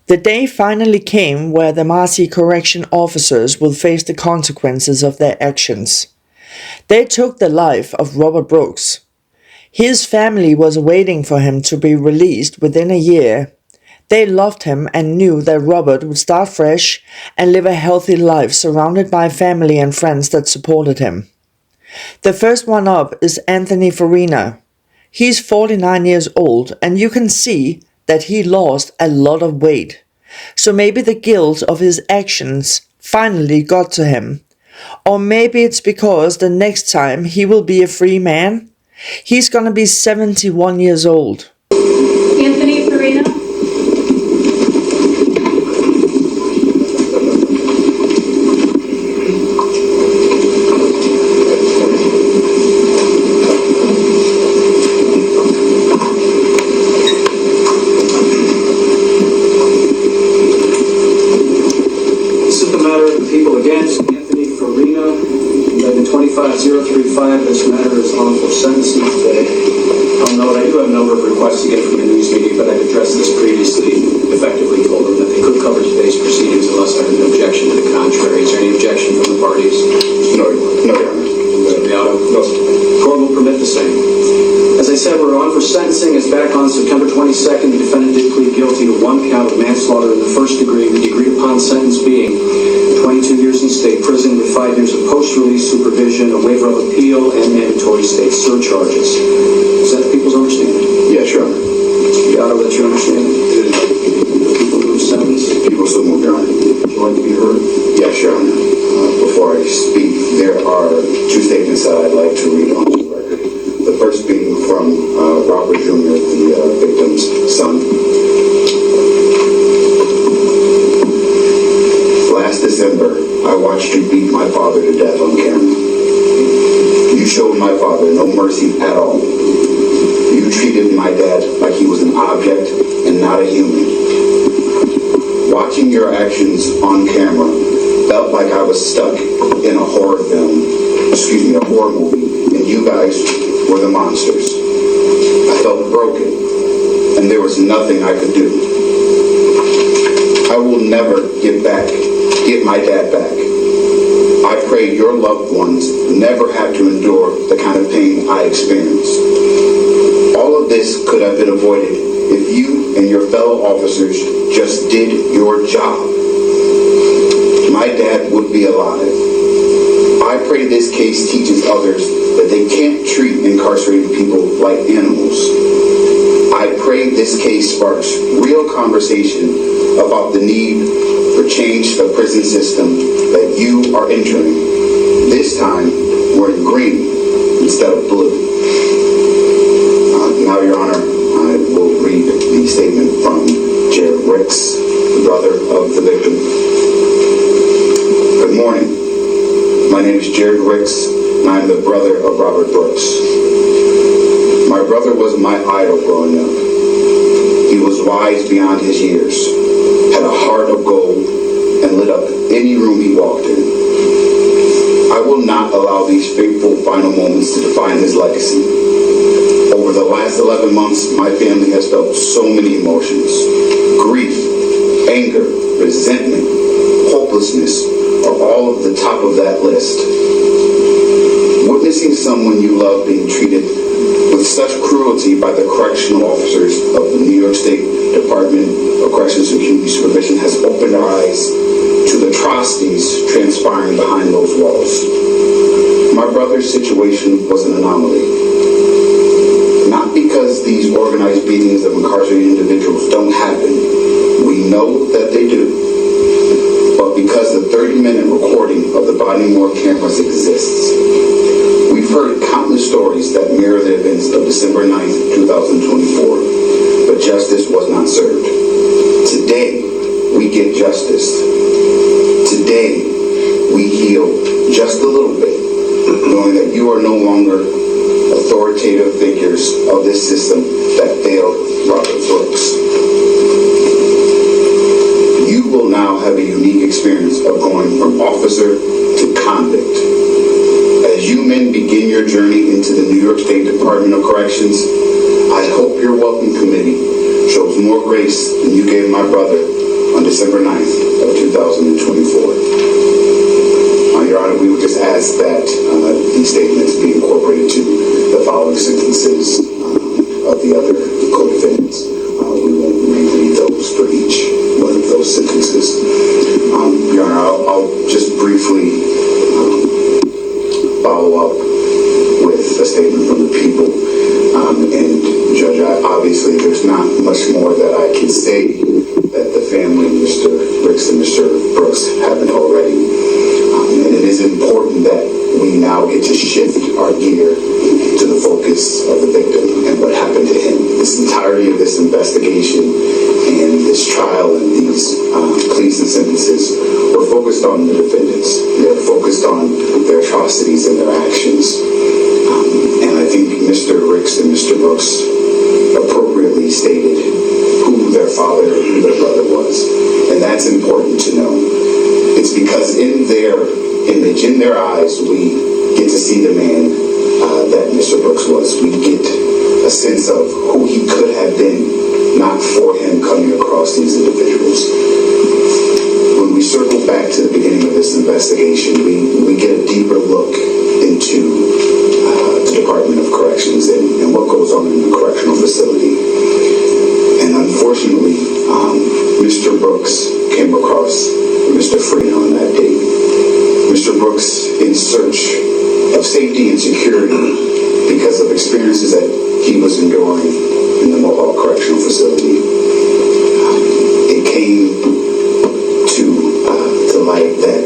The day finally came where the Marcy correction officers will face the consequences of their actions. They took the life of Robert Brooks. His family was waiting for him to be released within a year. They loved him and knew that Robert would start fresh and live a healthy life surrounded by family and friends that supported him. The first one up is Anthony Farina. He's 49 years old and you can see that he lost a lot of weight. So maybe the guilt of his actions finally got to him. Or maybe it's because the next time he will be a free man. He's gonna be 71 years old. Anthony Farina. This is the matter of the people against Anthony Farina, indictment 25035. This matter is on for sentencing today. I'll note I do have a number of requests to get from the news media, but I've addressed this previously, effectively told them that they could cover today's proceedings unless I have an objection to the contrary. Is there any objection from the parties? No, Your Honor. Mr. Beato? No. Court will permit the same. As I said, we're on for sentencing. As back on September 22nd, the defendant did plead guilty to one count of manslaughter in the first degree, the agreed upon sentence being 22 years in state prison with 5 years of post-release supervision, a waiver of appeal, and mandatory state surcharges. Is that the people's understanding? Yes, Your Honor. Beato, that's your understanding? The people move sentence. People so move, Your Honor. Would you like to be heard? Yes, Your Honor. Before I speak, there are two statements that I'd like to read on the record. The first being from Robert Jr., the victim's son. Last December, I watched you beat my father to death on camera. You showed my father no mercy at all. You treated my dad like he was an object and not a human. Watching your actions on camera felt like I was stuck in a horror a horror movie, and you guys were the monsters. I felt broken, and there was nothing I could do. I will never get my dad back. I pray your loved ones never have to endure the kind of pain I experienced. All of this could have been avoided if you and your fellow officers just did your job. My dad would be alive. I pray this case teaches others that they can't treat incarcerated people like animals. I pray this case sparks real conversation about the need for change to the prison system that you are entering. This time, we're in green instead of blue. Now, Your Honor, I will read the statement from Jared Ricks, the brother of the victim. Good morning. My name is Jared Ricks, and I'm the brother of Robert Brooks. My brother was my idol growing up. He was wise beyond his years, had a heart of gold, and lit up any room he walked in. I will not allow these fateful final moments to define his legacy. Over the last 11 months, my family has felt so many emotions. Grief, anger, resentment, hopelessness are all of the top of that list. Witnessing someone you love being treated with such cruelty by the correctional officers of the New York State Department of Corrections and Community Supervision has opened our eyes to the atrocities transpiring behind those walls. My brother's situation was an anomaly. Not because these organized beatings of incarcerated individuals don't happen. We know that they do. But because the 30-minute recording of the body-worn cameras exists. We've heard countless stories that mirror the events of December 9th, 2024, but justice was not served. Today, we get justice. Today, we heal just a little bit, knowing that you are no longer authoritative figures of this system that failed Robert Brooks. You will now have a unique experience of going from officer to convict. As you men begin your journey into the New York State Department of Corrections, I hope your welcome committee shows more grace than you gave my brother on December 9th of 2024. Your Honor, we would just ask that these statements be incorporated to the following sentences of the other co-defendants. We won't reread those for each one of those sentences. Your Honor, I'll just briefly follow up with a statement from the people. And Judge, obviously there's not much more that I can say that the family, Mr. Ricks and Mr. Brooks, haven't already. And it is important that we now get to shift our gear to the focus of the victim and what happened to him. This entirety of this investigation and this trial and these pleas and sentences were focused on the defendants. They're focused on their atrocities and their actions. And I think Mr. Ricks and Mr. Brooks appropriately stated who their father, who their brother was. And that's important to know. It's because in their image, in their eyes, we get to see the man that Mr. Brooks was. We get a sense of who he could have been, not for him coming across these individuals. When we circle back to the beginning of this investigation, we get a deeper look into the Department of Corrections and what goes on in the correctional facility. And unfortunately, Mr. Brooks came across Mr. Farina on that day. Mr. Brooks, in search of safety and security because of experiences that he was enduring in the Mohawk Correctional Facility, it came to light that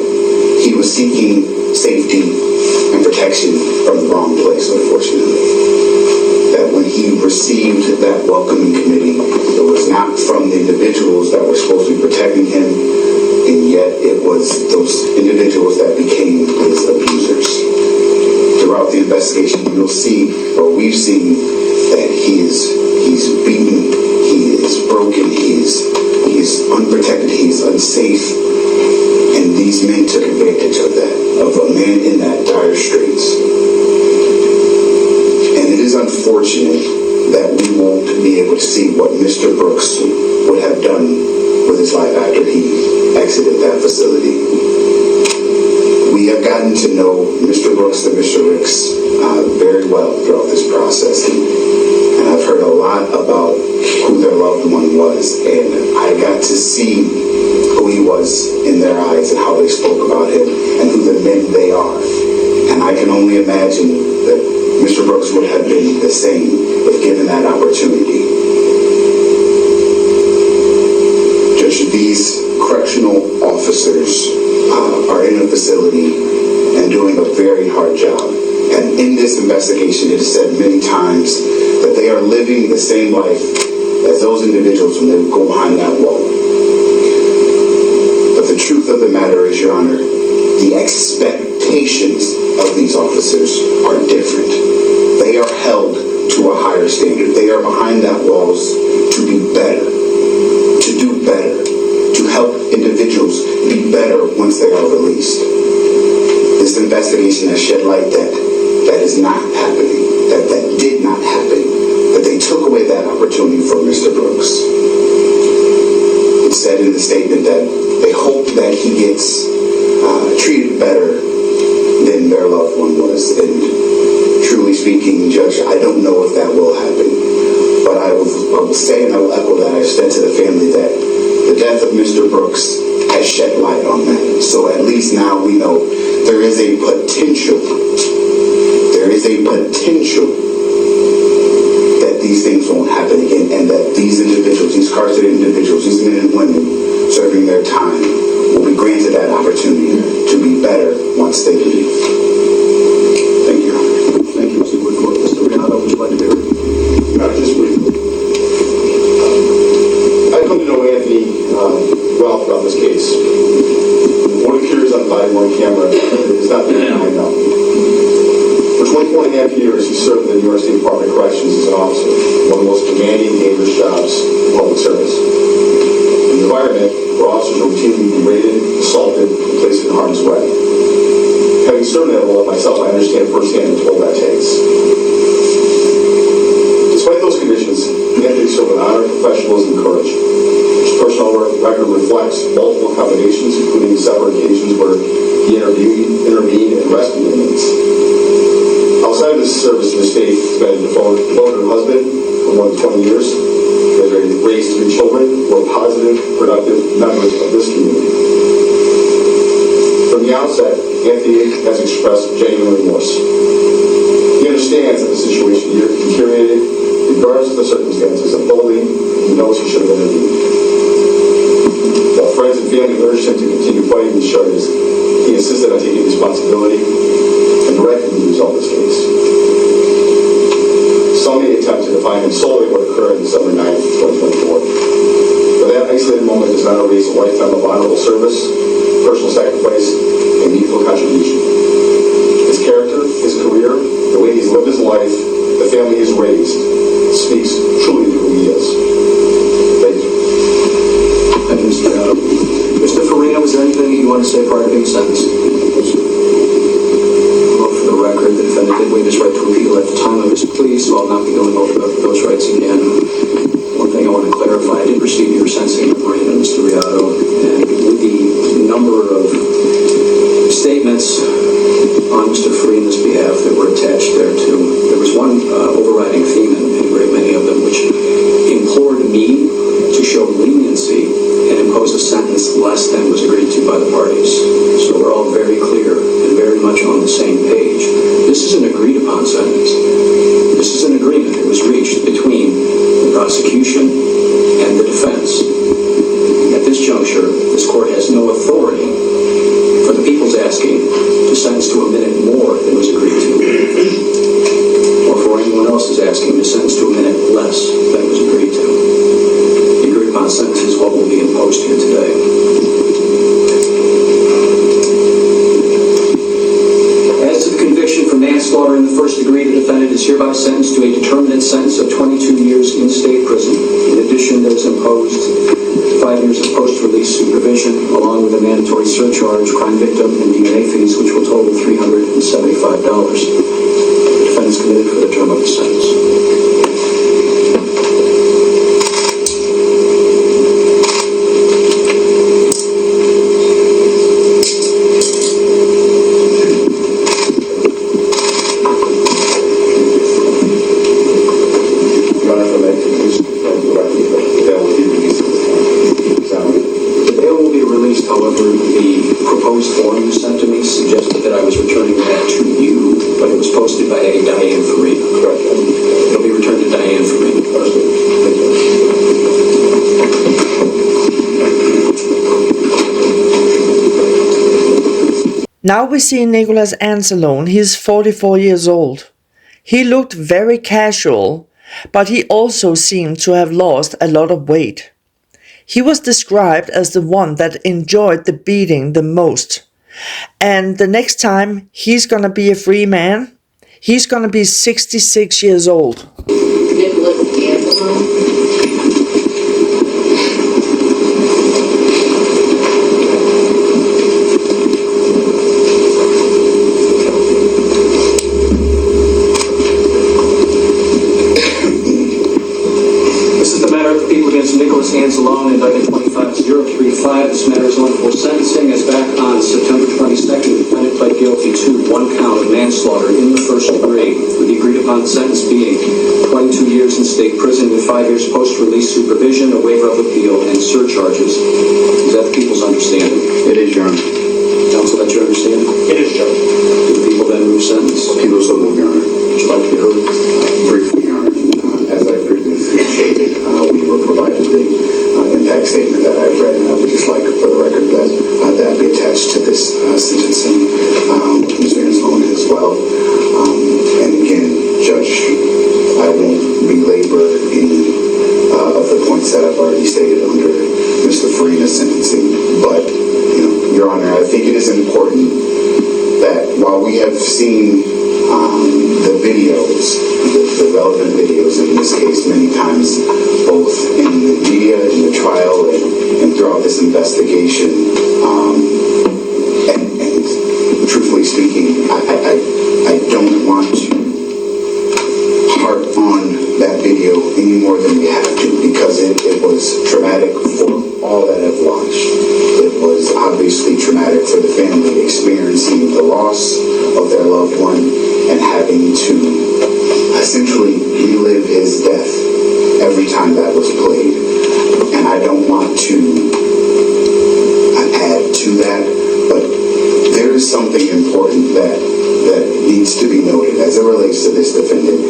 he was seeking safety and protection from the wrong place, unfortunately. That when he received that welcoming committee, it was not from the individuals that were supposed to be protecting him, and yet it was those individuals that became his abusers. Throughout the investigation, you'll see, or we've seen, that he's beaten, he is broken, he is unprotected, he is unsafe, and these men took advantage of that, of a man in that dire straits. And it is unfortunate that we won't be able to see what Mr. Brooks would have done with his life after he exited that facility. We have gotten to know Mr. Brooks and Mr. Ricks very well throughout this process, and I've heard a lot about who their loved one was, and I got to see who he was in their eyes and how they spoke about him and who the men they are. And I can only imagine that Mr. Brooks would have been the same if given that opportunity. Judge, these correctional officers are in a facility and doing a very hard job. And in this investigation, it is said many times that they are living the same life as those individuals when they go behind that wall. But the truth of the matter is, Your Honor, the expectations of these officers are different. They are held to a higher standard. They are behind that walls to be better, to do better, to help individuals be better once they are released. This investigation has shed light that is not happening, that did not happen, that they took away that opportunity from Mr. Brooks. It said in the statement that they hope that he gets treated better than their loved one was. And truly speaking, Judge, I don't know if that will happen. But I will say, and I will echo that I've said to the family, that the death of Mr. Brooks has shed light on that. So at least now we know there is a potential that these things won't happen again, and that these individuals, these incarcerated individuals, these men and women serving their time will be granted that opportunity to be better once they leave. Thank you. Thank you, Mr. Woodcourt. Mr. Rihanna, would you like to hear it? Just briefly. I come to know Anthony well throughout this case. One of the curious on body worn camera is not the man I know. For 24 and a half years, he served in the New York State Department of Corrections as an officer, one of the most demanding, dangerous jobs in public service. An environment where officers are routinely berated, assaulted, and placed in harm's way. Having served in that role myself, I understand firsthand the toll that takes. Despite those conditions, Anthony showed an honor, professionalism, and courage. His personnel record reflects multiple accommodations, including several occasions where he intervened and rescued inmates. Outside of his service in the state, he's been a devoted husband for more than 20 years. He has raised 3 children who are positive, productive members of this community. From the outset, Anthony has expressed genuine remorse. He understands that the situation here deteriorated regardless of the circumstances unfolding. He knows he should have intervened. While friends and family urged him to continue fighting these charges, he insisted on taking responsibility and directing the result of this case. Some may attempt to define him solely what occurred on December 9th, 2024. But that isolated moment does not erase a lifetime of honorable service, personal sacrifice, and meaningful contribution. His character, his career, the way he's lived his life, the family he's raised, speaks truly to who he is. Thank you. Thank you, Mr. Gatto. Mr. Farina, was there anything you want to say prior to being sentenced? Well, for the record, the defendant did waive his right to appeal at the time of his plea, so I'll not be going over those rights again. One thing I want to clarify, I did receive your sentencing memorandum, Mr. Riato, and with the number of statements on Mr. Farina's behalf that were attached there too, there was one overriding theme in a great many of them, which implored me to show leniency and impose a sentence less than was agreed to by the parties. So we're all very clear and very much on the same page. This is an agreed upon sentence. This is an agreement that was reached between the prosecution and the defense. At this juncture, this court has no authority for the people's asking to sentence to a minute more than was agreed to, or for anyone else is asking to sentence to a minute less than was agreed to. The agreed upon sentence is what will be imposed here today. As to the conviction for manslaughter in the first degree, the defendant is hereby sentenced to a determinate sentence of 22 years in state prison. In addition, there is imposed 5 years of post-release supervision, along with a mandatory surcharge, crime victim, and DNA fees, which will total $375. The defendant is committed for the term of his sentence. Now we see Nicholas Anzalone. He's 44 years old. He looked very casual, but he also seemed to have lost a lot of weight. He was described as the one that enjoyed the beating the most. And the next time he's gonna be a free man, he's gonna be 66 years old. Nicholas Anzalone. Anzalone, indicted 25035. This matter is on for sentencing. As back on September 22nd, the defendant pled guilty to 1 count of manslaughter in the first degree, with the agreed upon sentence being 22 years in state prison with 5 years post-release supervision, a waiver of appeal, and surcharges. Is that the people's understanding? It is, Your Honor. Counsel, that's your understanding? It is, Judge. Do the people then move sentence? People so move, Your Honor. Would you like to be heard? Briefly, Your Honor. As I previously stated, we were provided the impact statement that I've read, and I would just like, for the record, that that be attached to this sentencing with Mr. Anzalone as well. And again, Judge, I won't belabor any of the points that I've already stated under Mr. Farina's sentencing, but, Your Honor, I think it is important that while we have seen the videos, the relevant videos in this case many times, both in the media, in the trial, and throughout this investigation, and truthfully speaking, I don't want to harp on that video any more than we have to, because it was traumatic for all loved one and having to essentially relive his death every time that was played. And I don't want to add to that, but there is something important that needs to be noted as it relates to this defendant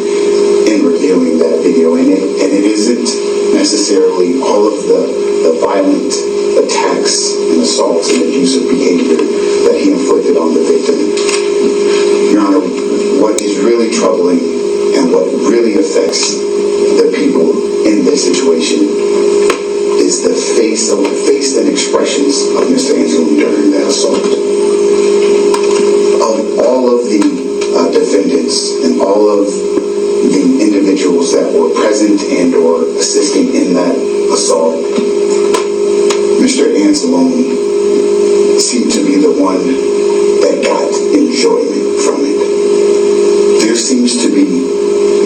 in reviewing that video. And it isn't necessarily all of the violent attacks and assaults and abusive behavior that he inflicted on the victim. Your Honor, what is really troubling and what really affects the people in this situation is the face and expressions of Mr. Anzalone during that assault. Of all of the defendants and all of the individuals that were present and or assisting in that assault, Mr. Anzalone seemed to be the one that got enjoyment from it. There seems to be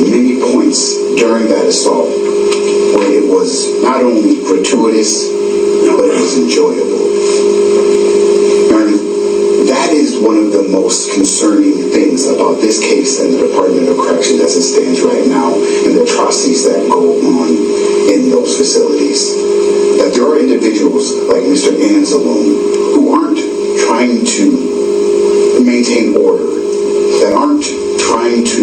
many points during that assault where it was not only gratuitous, but it was enjoyable. That is one of the most concerning things about this case and the Department of Corrections as it stands right now and the atrocities that go on in those facilities. That there are individuals like Mr. Anzalone who aren't trying to maintain order, that aren't trying to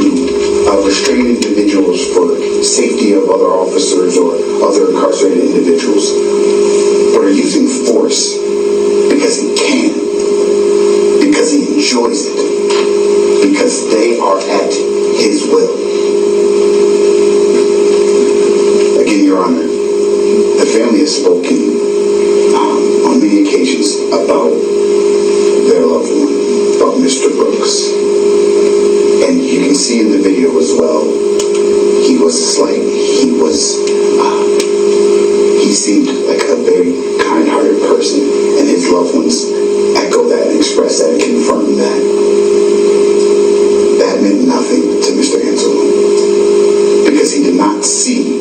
restrain individuals for safety of other officers or other incarcerated individuals, but are using force because he can, because he enjoys it, because they are at his will. Again, Your Honor, the family has spoken on many occasions about their loved one, about Mr. Brooks. And you can see in the video as well, he seemed like a very kind-hearted person, and his loved ones echo that and express that and confirm that. That meant nothing to Mr. Anzalone, because he did not see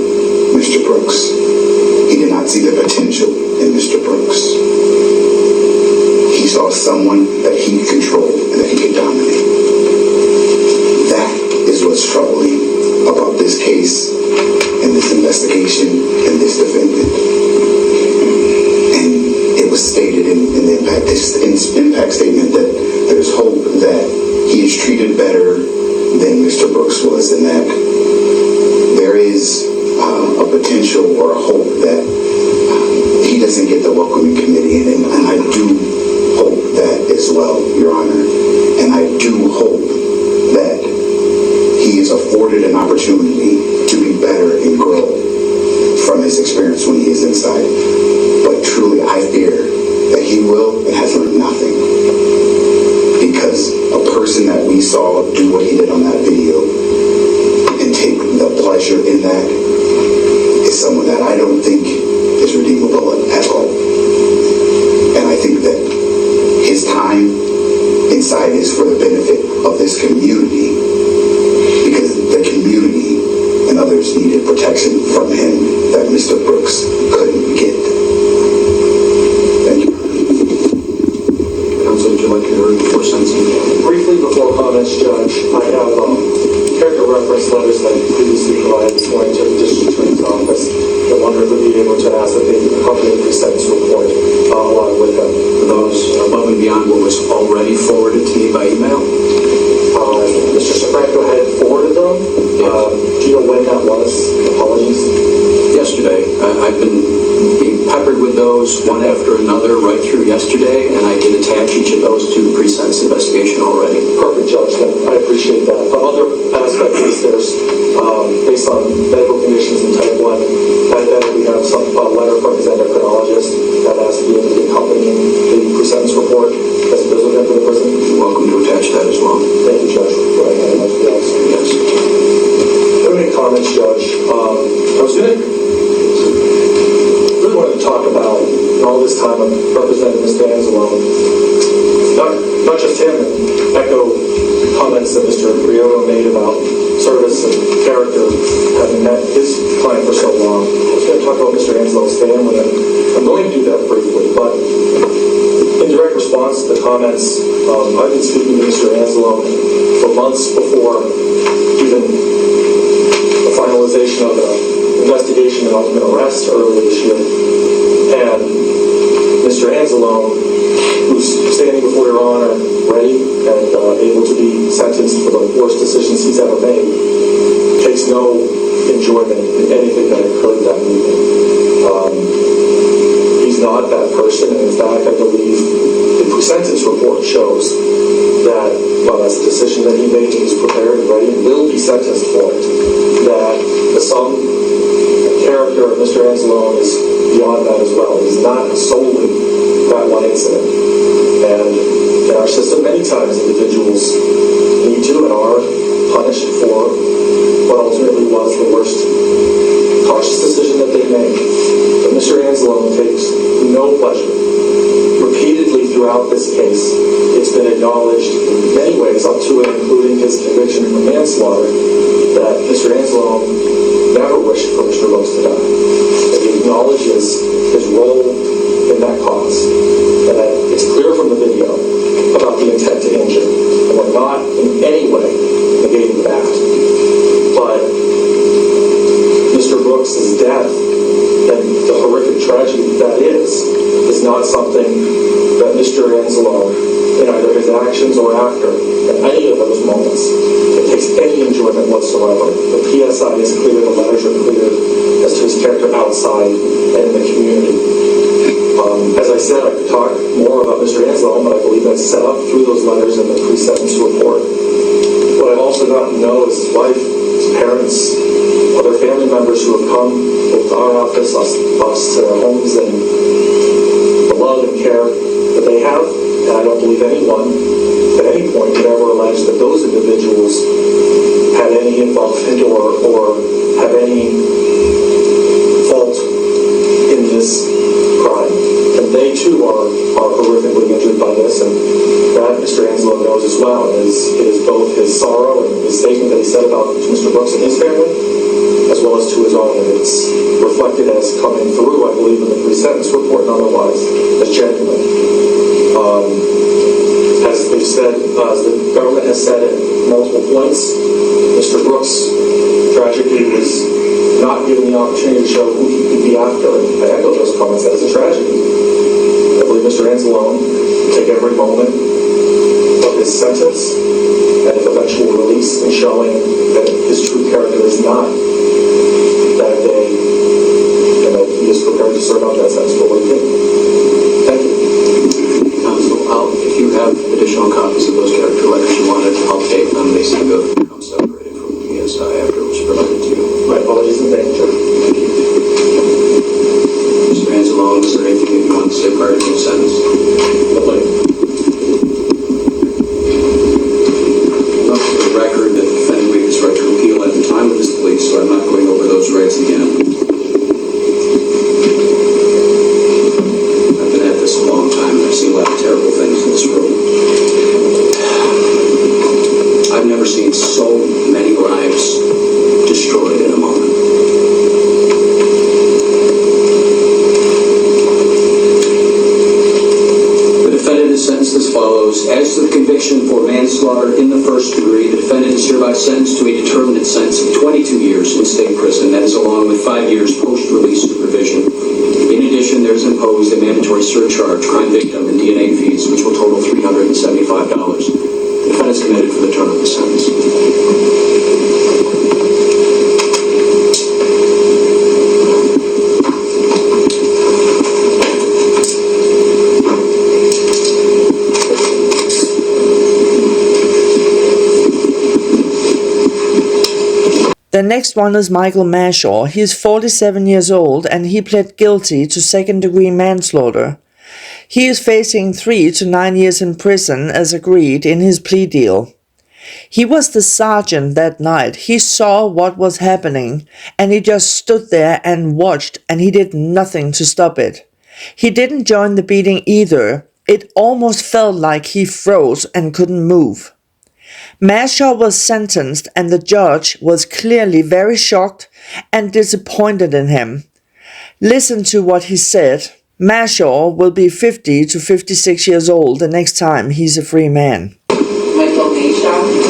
Mr. Brooks. He did not see the potential in Mr. Brooks. He saw someone that he could control and that he could dominate. That is what's troubling about this case and this investigation and this defendant. And it was stated in the impact statement that there's hope that he is treated better than Mr. Brooks was, and that there is a potential or a hope that he doesn't get the welcoming committee, and I do hope that as well, Your Honor. And I do hope that he is afforded an opportunity to be better and grow from his experience when he is inside. But truly, I fear that he will and has learned nothing, because a person that we saw do what he did on that video and take the pleasure in that is someone that I don't think is redeemable at all. And I think that his time inside is for the benefit of this community, because the community and others needed protection from him that Mr. Brooks couldn't get. Thank you. Counsel, would you like to hear before sentencing? Briefly before comments, Judge, I have character reference letters that I previously provided this morning to the District Attorney's Office. I wonder if we'd be able to ask that they accompany the pre-sentence report along with them. Those above and beyond what was already forwarded to me by email? Mr. Sofranco had forwarded them. Yes. Do you know when that was? Apologies. Yesterday. I've been being peppered with those one after another right through yesterday, and I can attach each of those to the pre-sentence investigation already. Perfect, Judge. I appreciate that. But other aspects is there's, based on medical conditions in type 1, we have some letter from his endocrinologist that has to be able to accompany the pre-sentence report as he goes with him to the prison. You're welcome to attach that as well. Thank you, Judge. Go ahead. Anybody else? Yes. Any comments, Judge? I was really wanted to talk about, all this time I'm representing Mr. Anzalone, not just him, and echo comments that Mr. Briolo made about service and character, having met his client for so long. I was going to talk about Mr. Anzalone's family, and I'm going to do that briefly, but In direct response to the comments, I've been speaking to Mr. Anzalone for months before even the finalization of the investigation and ultimate arrest earlier this year. And Mr. Anzalone, who's standing before Your Honor, ready and able to be sentenced for the worst decisions he's ever made, takes no enjoyment in anything that occurred that evening. He's not that person, and in fact, I believe the pre-sentence report shows that, well, that's the decision that he made, he's prepared and ready and will be sentenced for it, that the sum and character of Mr. Anzalone is beyond that as well. He's not solely that one incident. And in our system, many times individuals need to and are punished for what ultimately was the worst cautious decision that they made. But Mr. Anzalone takes no pleasure. Repeatedly throughout this case, it's been acknowledged in many ways, up to and including his conviction for manslaughter, that Mr. Anzalone never wished for Mr. Brooks to die. That he acknowledges his role in that cause. And that it's clear from the video about the intent to injure. And we're not in any way negating that. But Mr. Brooks' death and the horrific tragedy that is not something that Mr. Anzalone, in either his actions or after, in any of those moments, it takes any enjoyment whatsoever. The PSI is clear, the letters are clear as to his character outside and in the community. As I said, I could talk more about Mr. Anzalone, but I believe that's set up through those letters in the pre-sentence report. What I've also gotten to know is his wife, his parents, other family members who have come both to our office, us to their homes, and the love and care that they have. And I don't believe anyone at any point could ever allege that those individuals had any involvement or have any fault in this crime. And they too are horrifically injured by this, and that Mr. Anzalone knows as well. It is both his sorrow and his statement that he said about Mr. Brooks and his family, as well as to his own. And it's reflected as coming through, I believe, in the pre-sentence report and otherwise, as genuine. As they've said, as the government has said at multiple points, Mr. Brooks tragically was not given the opportunity to show who he could be after. And I echo those comments. That is a tragedy. I believe Mr. Anzalone will take every moment of his sentence and his eventual release in showing that his true character is not that day and that he is prepared to serve out that sentence for what he did. Thank you. Counsel, if you have additional copies of those character letters you wanted, I'll take them. They seem to have become separated from the PSI after it was provided to you. My apologies and thank you, Judge. Thank you. Mr. Anzalone, is there anything that you want to say prior to your sentence? Nobody. Enough for the record that the defendant waived his right to appeal at the time of his plea, so I'm not going over those rights again. I've been at this a long time, and I've seen a lot of terrible things in this room. I've never seen so many lives destroyed in a moment. The defendant is sentenced as follows. As to the conviction for manslaughter in the first degree, the defendant is hereby sentenced to a determinate sentence of 22 years in state prison. That is along with 5 years post-release supervision. In addition, there is imposed a mandatory surcharge, crime victim, and DNA fees, which will total $375. The defendant is committed for the term of the sentence. The next one is Michael Mashaw. He is 47 years old and he pled guilty to second-degree manslaughter. He is facing 3 to 9 years in prison as agreed in his plea deal. He was the sergeant that night. He saw what was happening and he just stood there and watched and he did nothing to stop it. He didn't join the beating either. It almost felt like he froze and couldn't move. Mashaw was sentenced and the judge was clearly very shocked and disappointed in him. Listen to what he said. Mashaw will be 50 to 56 years old the next time he's a free man. Michael Mashaw.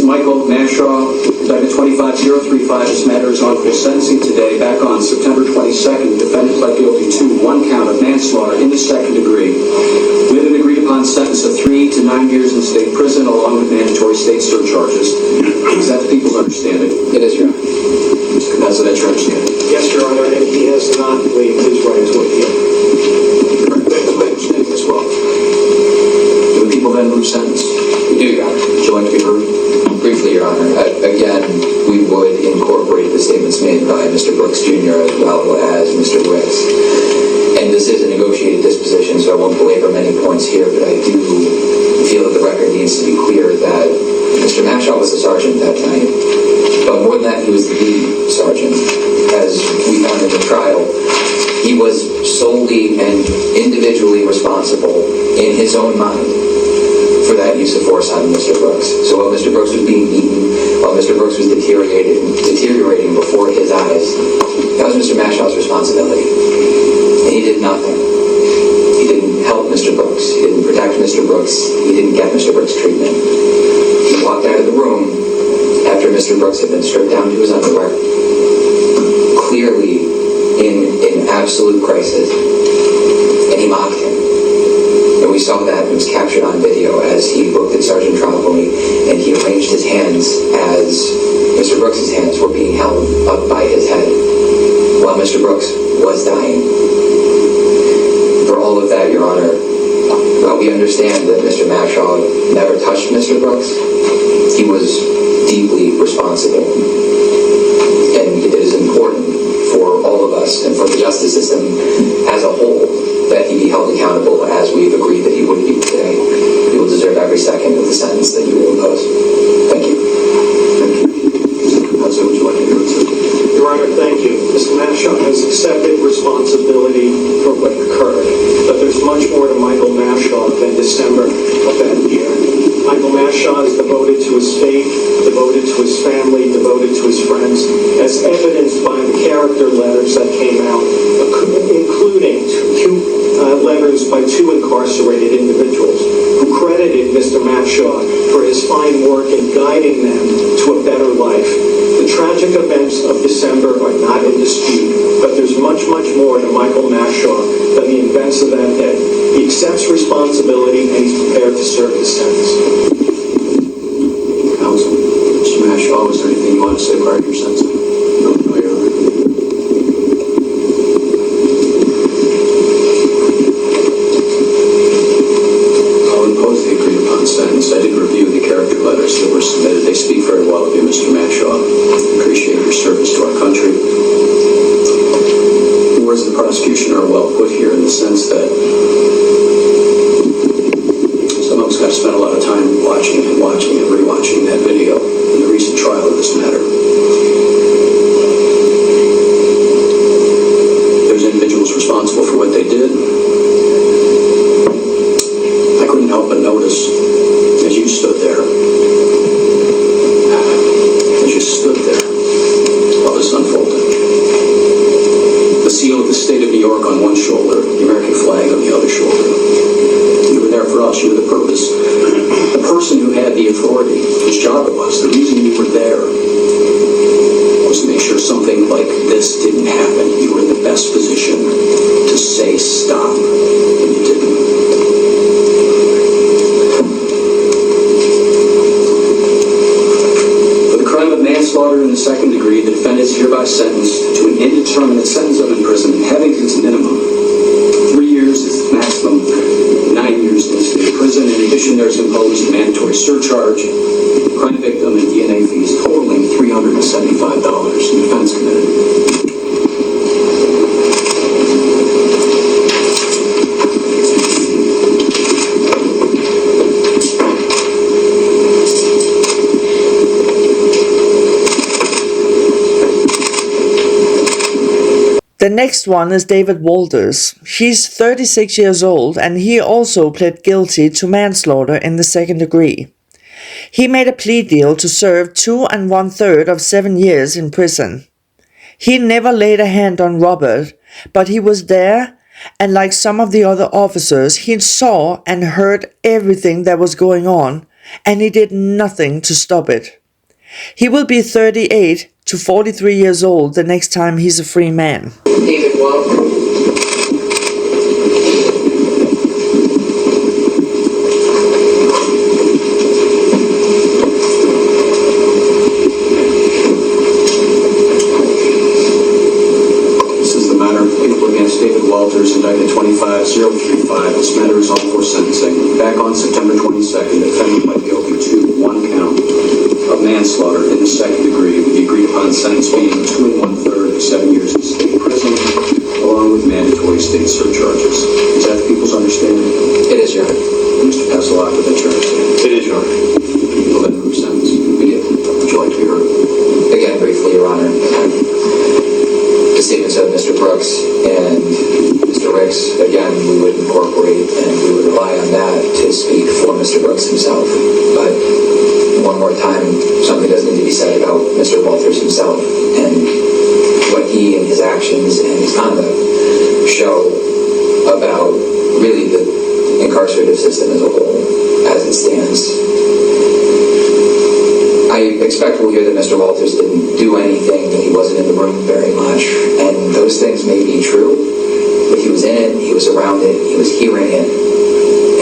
Michael Mashaw, indictment 25035. This matter is on for sentencing today. Back on September 22nd, the defendant pled guilty to one count of manslaughter in the second degree, with an agreed upon sentence of 3 to 9 years in state prison, along with mandatory state surcharges. Is that the people's understanding? It is, Your Honor. Mr. Canessa, that's your understanding? Yes, Your Honor, and he has not waived his right to appeal. That's my understanding as well. Do the people then move sentence? We do, Your Honor. Would you like to be heard? Briefly, Your Honor, again, we would incorporate the statements made by Mr. Brooks Jr. as well as Mr. Wicks. And this is a negotiated disposition, so I won't belabor many points here, but I do feel that the record needs to be clear that Mr. Mashaw was the sergeant that night. But more than that, he was the lead sergeant. As we found in the trial, he was solely and individually responsible in his own mind for that use of force on Mr. Brooks. So while Mr. Brooks was being beaten, while Mr. Brooks was deteriorating before his eyes, that was Mr. Mashaw's responsibility. And he did nothing. He didn't help Mr. Brooks. He didn't protect Mr. Brooks. He didn't get Mr. Brooks treatment. He walked out of the room after Mr. Brooks had been stripped down to his underwear, clearly in absolute crisis, and he mocked him. And we saw that. It was captured on video as he looked at Sergeant Trombley and he arranged his hands as Mr. Brooks' hands were being held up by his head while Mr. Brooks was dying. For all of that, Your Honor, while we understand that Mr. Mashaw never touched Mr. Brooks, he was deeply responsible. And it is important for all of us and for the justice system as a whole that he be held accountable as we've agreed that he would be today. He will deserve every second of the sentence that you will impose. Thank you. That's what you like to hear. Your Honor, thank you. Mr. Mashaw has accepted responsibility for what occurred, but there's much more to Michael Mashaw than December of that year. Michael Mashaw is devoted to his faith, devoted to his family, devoted to his friends, as evidenced by the character letters that came out, including two letters by two incarcerated individuals who credited Mr. Mashaw for his fine work in guiding them to a better life. The tragic events of December are not in dispute, but there's much, much more to Michael Mashaw than the events of that day. He accepts responsibility and he's prepared to serve his sentence. Counsel, Mr. Mashaw, is there anything you want to say prior to your sentencing? No, Your Honor. Sentence. I did review the character letters that were submitted. They speak very well of you, Mr. Mashaw. Appreciate your service to our country. The words of the prosecution are well put here in the sense that some of us got to spend a lot of time watching and rewatching that video in the recent trial of this matter. There's individuals responsible for what they did. I couldn't help but notice as you stood there while this unfolded. The seal of the state of New York on one shoulder, the American flag on the other shoulder. You were there for us, you were the purpose. The person who had the authority, whose job it was, the reason you were there was to make sure something like this didn't happen. You were in the best position to say stop, and you didn't. Manslaughter in the second degree, the defendant is hereby sentenced to an indeterminate sentence of imprisonment, having as its minimum 3 years, its maximum 9 years in state prison. In addition, there is imposed a mandatory surcharge, crime victim, and DNA fees totaling $375. The defense committed. The next one is David Walters. He's 36 years old and he also pled guilty to manslaughter in the second degree. He made a plea deal to serve 2 1/3 of 7 years in prison. He never laid a hand on Robert, but he was there, and like some of the other officers, he saw and heard everything that was going on, and he did nothing to stop it. He will be 38 to 43 years old the next time he's a free man. David Walters. Walters, indicted 25035. This matter is on for sentencing. Back on September 22nd, the defendant pled guilty to 1 count of manslaughter in the second degree, with the agreed upon sentence being 2 1/3 of 7 years in state prison, along with mandatory state surcharges. Is that the people's understanding? It is, Your Honor. Mr. Passalak, with that charge? It is, Your Honor. People that move sentence. We do. Would you like to be heard? Again, briefly, Your Honor. The statements of Mr. Brooks and Mr. Ricks, again, we would incorporate and we would rely on that to speak for Mr. Brooks himself. But one more time, something does need to be said about Mr. Walters himself and what he and his actions and his conduct show about really the incarcerative system as a whole, as it stands. I expect we'll hear that Mr. Walters didn't do anything, that he wasn't in the room very much, and those things may be true, but he was in it, he was around it, he was hearing it,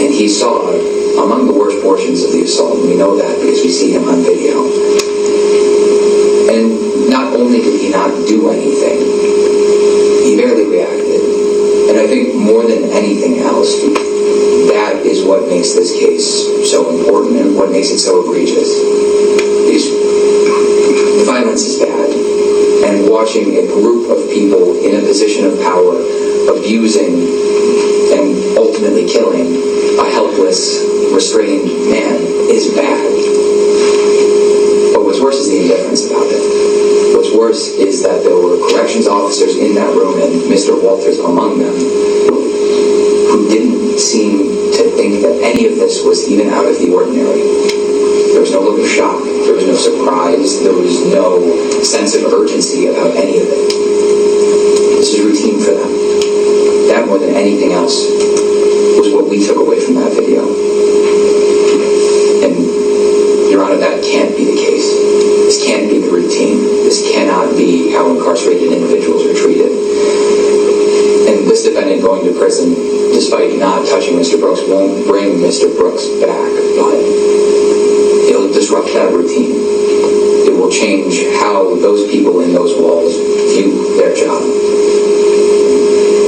and he saw among the worst portions of the assault, and we know that because we see him on video. And not only did he not do anything, he barely reacted. And I think more than anything else, that is what makes this case so important and what makes it so egregious. The violence is bad, and watching a group of people in a position of power abusing and ultimately killing a helpless, restrained man is bad. But what's worse is the indifference about it. What's worse is that there were corrections officers in that room, and Mr. Walters among them, who didn't seem to think that any of this was even out of the ordinary. There was no look of shock. There was no surprise. There was no sense of urgency about any of it. This is routine for them. That, more than anything else, was what we took away from that video. And, Your Honor, that can't be the case. This can't be the routine. This cannot be how incarcerated individuals are treated. And this defendant going to prison, despite not touching Mr. Brooks, won't bring Mr. Brooks back, but it'll disrupt that routine. It will change how those people in those walls view their job.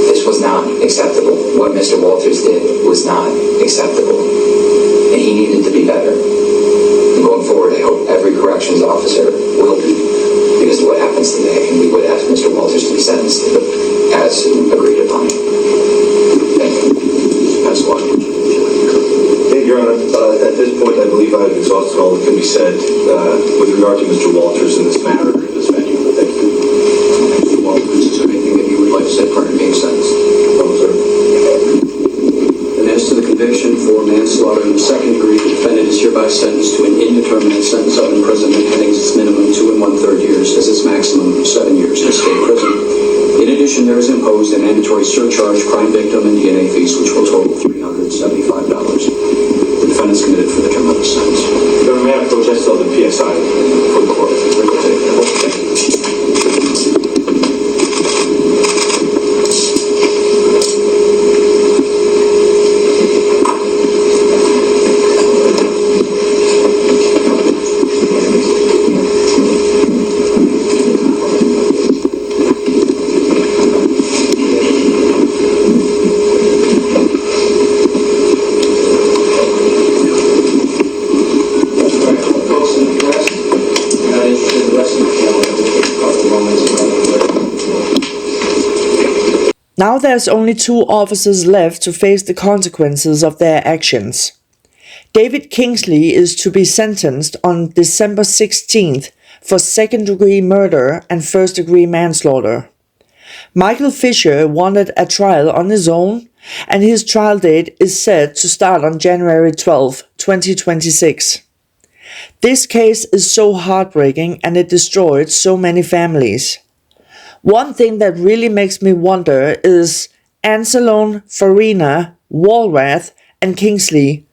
This was not acceptable. What Mr. Walters did was not acceptable. And he needed to be better. And going forward, I hope every corrections officer will be, because of what happens today. And we would ask Mr. Walters to be sentenced as agreed upon. Thank you. That's one. Thank you, Your Honor. At this point, I believe I've exhausted all that can be said with regard to Mr. Walters in this matter, in this venue. Thank you. Mr. Walters, is there anything that you would like to say prior to being sentenced? No, sir. And as to the conviction for manslaughter in the second degree, the defendant is hereby sentenced to an indeterminate sentence of imprisonment having its minimum 2 1/3 years as its maximum 7 years in state prison. In addition, there is imposed a mandatory surcharge, crime victim, and DNA fees, which will total $375. The defendant's committed for the term of the sentence. Your Honor, may I protest on the PSI for the court? Thank you. Now there's only 2 officers left to face the consequences of their actions. David Kingsley is to be sentenced on December 16th for second-degree murder and first-degree manslaughter. Michael Fisher wanted a trial on his own, and his trial date is set to start on January 12, 2026. This case is so heartbreaking and it destroyed so many families. One thing that really makes me wonder is Anselone, Farina, Walrath, and Kingsley.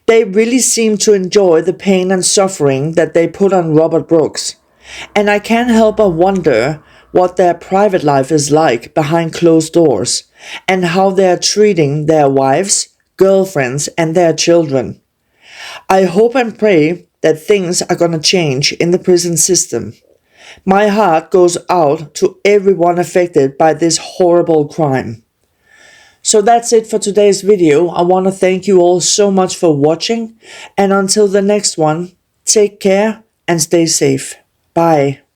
They really seem to enjoy the pain and suffering that they put on Robert Brooks, and I can't help but wonder what their private life is like behind closed doors, and how they are treating their wives, girlfriends, and their children. I hope and pray that things are gonna change in the prison system. My heart goes out to everyone affected by this horrible crime. So that's it for today's video. I want to thank you all so much for watching, and until the next one, take care and stay safe. Bye.